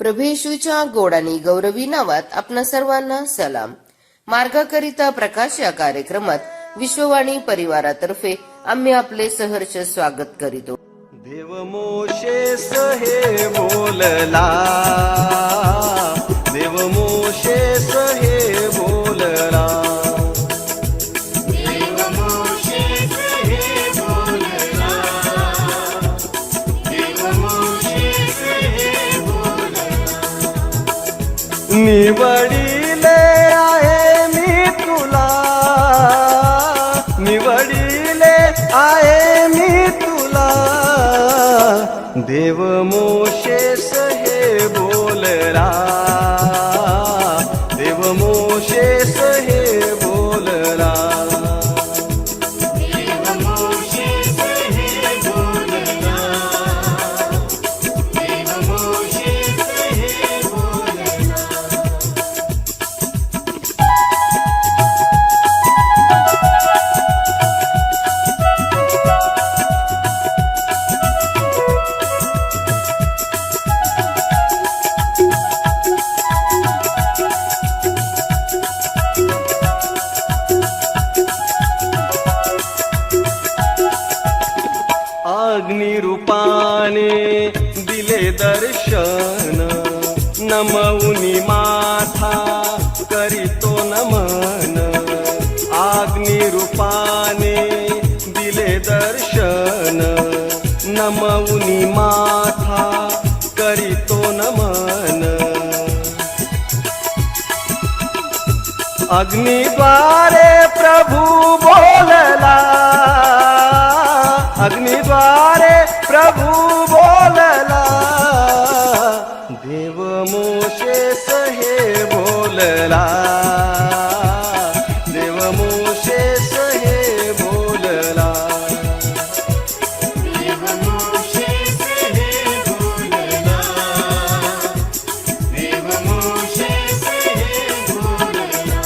प्रभू येशूच्या गोड आणि गौरवी नावात आपणा सर्वांना सलाम. मार्गाकरिता प्रकाश या कार्यक्रमात विश्ववाणी परिवारातर्फे आम्ही आपले सहर्ष स्वागत करीतो. देव मोशेस हे बोलला, देव मोशेस हे बोलला, देव मोशेस हे बोलला, देव मोशेस हे बोलला. निवडिले आहे मी तुला, निवडिले आहे मी तुला, देव मोशेस हे बोलला, देव मोशेस हे बोलला, देव मोशेस हे बोलला, देव मोशेस हे बोलला. अग्निरूपाने दिले दर्शन, नमऊनी माथा करीतो नमन, अग्निरूपाने दिले दर्शन, नमऊनी माथा करीतो नमन. अग्निद्वारे प्रभू बोलला, अग्निद्वारे प्रभू बोलला, देव मोशेस हे बोलला, देव मोशेस हे बोलला, देव मोशेस हे बोलला, देव मोशेस हे बोलला.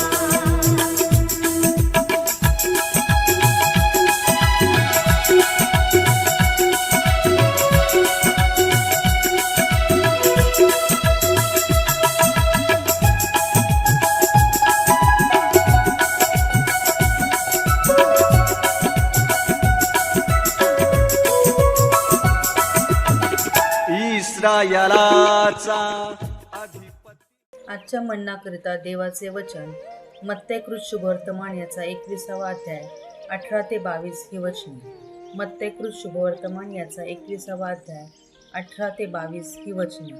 इस्रायलाचा अधिपती. आजच्या मन्नाकरिता देवाचे वचन मत्तैकृत शुभवर्तमान याचा 21वा अध्याय 18 ते 22 ही वचने. मत्तैकृत शुभवर्तमान याचा 21वा अध्याय 18 ते 22 ही वचने.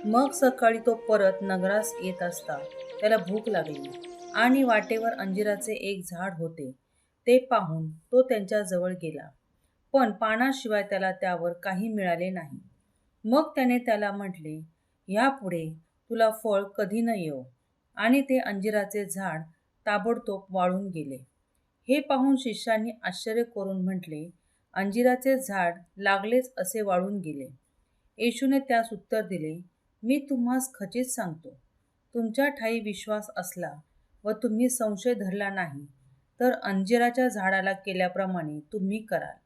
मग सकाळी तो परत नगरास येत असता त्याला भूक लागली आणि वाटेवर अंजिराचे एक झाड होते. ते पाहून तो त्यांच्या जवळ गेला, पण पानाशिवाय त्याला त्यावर काही मिळाले नाही. मग त्याने त्याला म्हटले, ह्यापुढे तुला फळ कधी न येवो. आणि ते अंजिराचे झाड ताबडतोब वाळून गेले. हे पाहून शिष्यांनी आश्चर्य करून म्हटले, अंजिराचे झाड लागलेच असे वाळून गेले. येशूने त्यास उत्तर दिले, मी तुम्हास खचित सांगतो, तुमच्या ठायी विश्वास असला व तुम्ही संशय धरला नाही, तर अंजिराच्या झाडाला केल्याप्रमाणे तुम्ही कराल.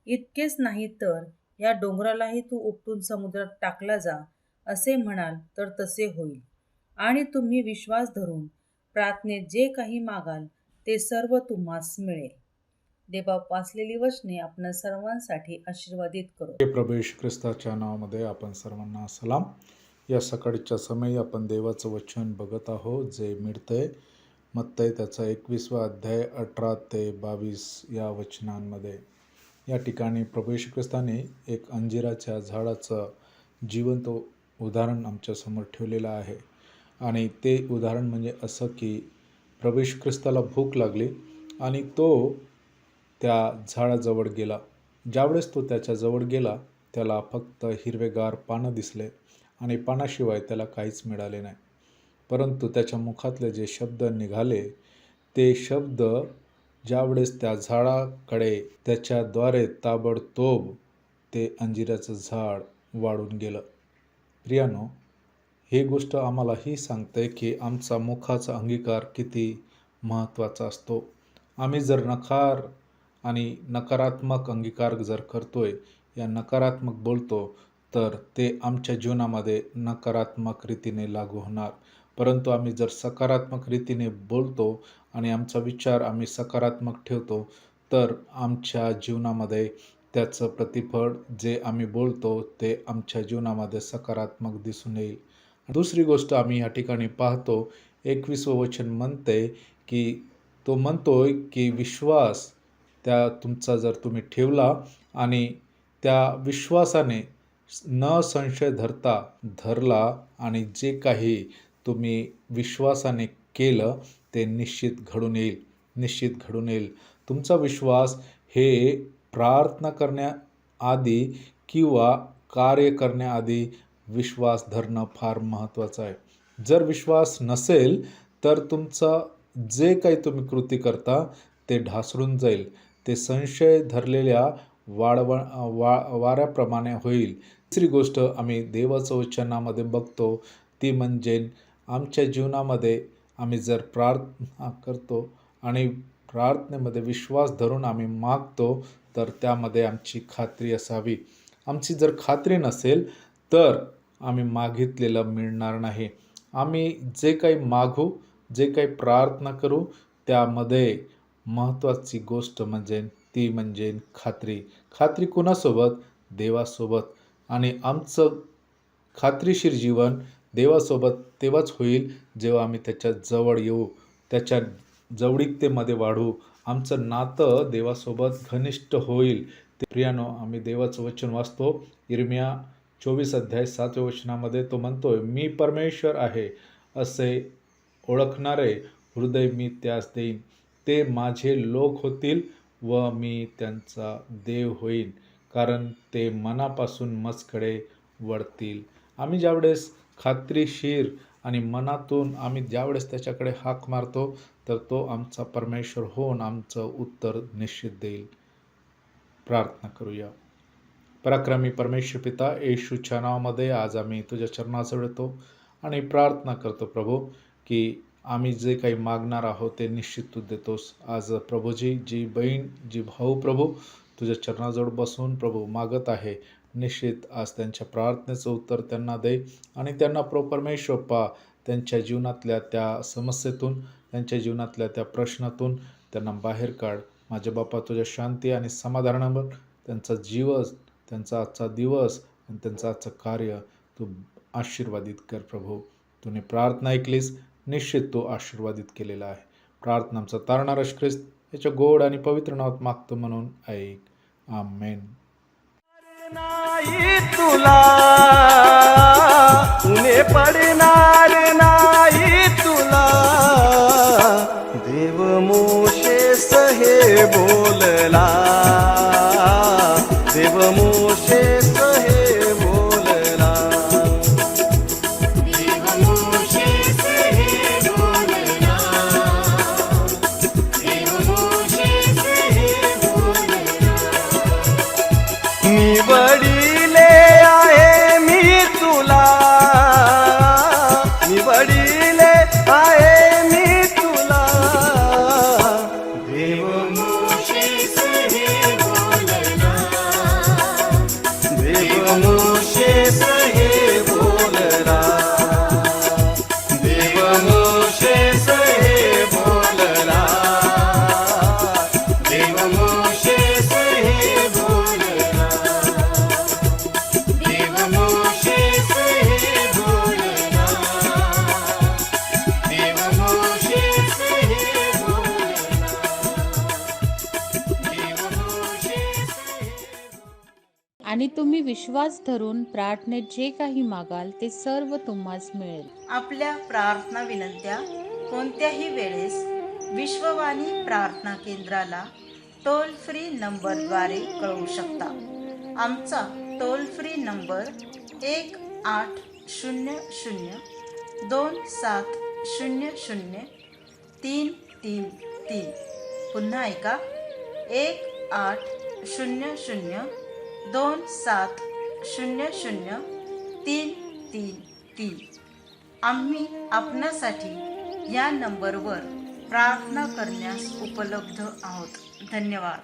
इतकेच नाही तर या डोंगरालाही तू उपटून समुद्रात टाकला जा असे म्हणाल तर तसे होईल. आणि तुम्ही विश्वास धरून प्रार्थनेत जे काही मागाल ते सर्व तुम्हास मिळेल. देवा वाचलेली वचने आपण सर्वांसाठी आशीर्वादित करो. हे प्रभू येशू ख्रिस्ताच्या नावामध्ये आपण सर्वांना सलाम. या सकाळच्या समयी आपण देवाचं वचन बघत आहोत जे मिळतंय मत्तै त्याचा 21वा अध्याय 18 ते 22 या वचनांमध्ये. या ठिकाणी प्रभू येशू ख्रिस्ताने एक अंजिराच्या झाडाचं जिवंत उदाहरण आमच्यासमोर ठेवलेलं आहे. आणि ते उदाहरण म्हणजे असं की प्रभू येशू ख्रिस्ताला भूक लागली आणि तो त्या झाडाजवळ गेला. ज्यावेळेस तो त्याच्याजवळ गेला त्याला फक्त हिरवेगार पानं दिसले आणि पानाशिवाय त्याला काहीच मिळाले नाही. परंतु त्याच्या मुखातले जे शब्द निघाले ते शब्द ज्यावेळेस त्या झाडाकडे त्याच्याद्वारे ताबडतोब ते अंजिराचं झाड वाळून गेलं. प्रियानो, ही गोष्ट आम्हाला ही सांगते की आमचा मुखाचा अंगीकार किती महत्त्वाचा असतो. आम्ही जर नकार आणि नकारात्मक अंगीकार जर करतोय या नकारात्मक बोलतो तर ते आमच्या जीवनामध्ये नकारात्मक रीतीने लागू होणार. परंतु आम्ही जर सकारात्मक रीतीने बोलतो आणि आमचा विचार आम्ही सकारात्मक ठेवतो, तर आमच्या जीवनामध्ये त्याचं प्रतिफळ जे आम्ही बोलतो ते आमच्या जीवनामध्ये सकारात्मक दिसून येईल. दुसरी गोष्ट आम्ही या ठिकाणी पाहतो, 21वं वचन म्हणते की तो म्हणतोय की विश्वास त्या तुमचा जर तुम्ही ठेवला आणि त्या विश्वासाने न संशय धरला आणि जे काही तुम्ही विश्वासाने केलं ते निश्चित घडून येईल. तुमचा विश्वास हे प्रार्थना करण्याआधी किंवा कार्य करण्याआधी विश्वास धरणं फार महत्त्वाचं आहे. जर विश्वास नसेल तर तुमचं जे काही तुम्ही कृती करता ते ढासळून जाईल. ते संशय धरलेल्या वाऱ्याप्रमाणे होईल. तिसरी गोष्ट आम्ही देवाचं वचनामध्ये बघतो ती म्हणजे आमच्या जीवनामध्ये आम्ही जर प्रार्थना करतो आणि प्रार्थनेमध्ये विश्वास धरून आम्ही मागतो तर त्यामध्ये आमची खात्री असावी. आमची जर खात्री नसेल तर आम्ही मागितलेलं मिळणार नाही. आम्ही जे काही मागू, जे काही प्रार्थना करू त्यामध्ये महत्त्वाची गोष्ट ती म्हणजे खात्री कुणासोबत? देवासोबत. आणि आमचं खात्रीशीर जीवन देवासोबत तेव्हाच होईल जेव्हा आम्ही त्याच्या जवळ येऊ, त्याच्या जवळीकतेमध्ये वाढू, आमचं नातं देवासोबत घनिष्ठ होईल. ते प्रियानो, आम्ही देवाचं वचन वाचतो. यिर्मया 24:7 वचनामध्ये तो म्हणतोय, मी परमेश्वर आहे असे ओळखणारे हृदय मी त्यास देईन. ते माझे लोक होतील व मी त्यांचा देव होईन, कारण ते मनापासून मजकडे वळतील. आम्ही ज्यावेळेस खात्रीशीर आणि मनातून आम्ही ज्यावेळेस त्याच्याकडे हाक मारतो तर तो आमचा परमेश्वर होऊन आमचं उत्तर निश्चित देईल. प्रार्थना करूया. पराक्रमी परमेश्वर पिता, येशूच्या नावामध्ये आज आम्ही तुझ्या चरणाजवळ येतो आणि प्रार्थना करतो प्रभू की आम्ही जे काही मागणार आहोत ते निश्चित तू देतोस. आज प्रभूजी, जी बहीण, जी भाऊ प्रभू तुझ्या चरणाजवळ बसून प्रभू मागत आहे, निश्चित आज त्यांच्या प्रार्थनेचं उत्तर त्यांना दे आणि त्यांना परमेश्वर पा त्यांच्या जीवनातल्या त्या समस्येतून, त्यांच्या जीवनातल्या त्या प्रश्नातून त्यांना बाहेर काढ. माझ्या बापा, तुझ्या शांती आणि समाधानावर त्यांचा जीवस, त्यांचा आजचा दिवस आणि त्यांचं आजचं कार्य तू आशीर्वादित कर प्रभू. तुने प्रार्थना ऐकलीस, निश्चित तो आशीर्वादित केलेला आहे. प्रार्थना आमचा तारणारा ख्रिस्त याच्या गोड आणि पवित्र नावात मागतो म्हणून ऐक. आमेन. नाही तुला उणे पडणार नाही तुला. देव मोशेस हे बोलला, देव मोशेस हे बोलला. देव मोशेस हे बोलला, देव मोशेस हे बोलला. निवडिले आहे मी तुला, निवडिले आहे मी तुला. देव मोशेस हे बोलला, देव मोशेस हे बोलला, देव मोशेस हे बोलला, देव मोशेस हे बोलला, देव मोशेस हे बोलला, देव मोशेस हे बोलला, देव मोशेस आणि तुम्ही विश्वास धरून प्रार्थनेत जे काही मागाल ते सर्व तुम्हास मिळेल. आपल्या प्रार्थना विनंत्या कोणत्याही वेळेस विश्ववाणी प्रार्थना केंद्राला टोल फ्री नंबरद्वारे कळवू शकता. आमचा टोल फ्री नंबर 1-800-2700-333. पुन्हा ऐका, 1-800-2700-333. आम्ही आपणासाठी या नंबरवर प्रार्थना करण्यास उपलब्ध आहोत. धन्यवाद.